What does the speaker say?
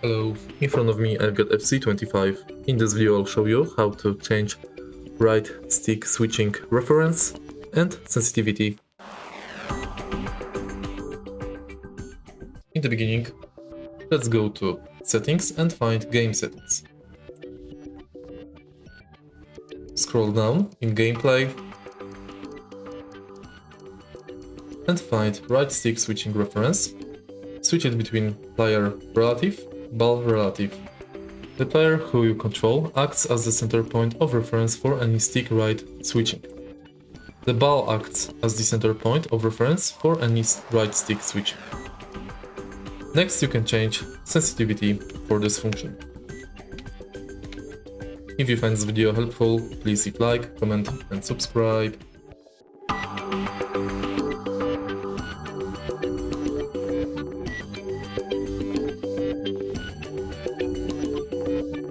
Hello, in front of me I've got FC25. In this video I'll show you how to change right stick switching reference and sensitivity. In the beginning, let's go to settings and find game settings. Scroll down in gameplay and find right stick switching reference. Switch it between player relative, ball relative. The player who you control acts as the center point of reference for any stick right switching. The ball acts as the center point of reference for any right stick switching. Next, you can change sensitivity for this function. If you find this video helpful, please hit like, comment and subscribe.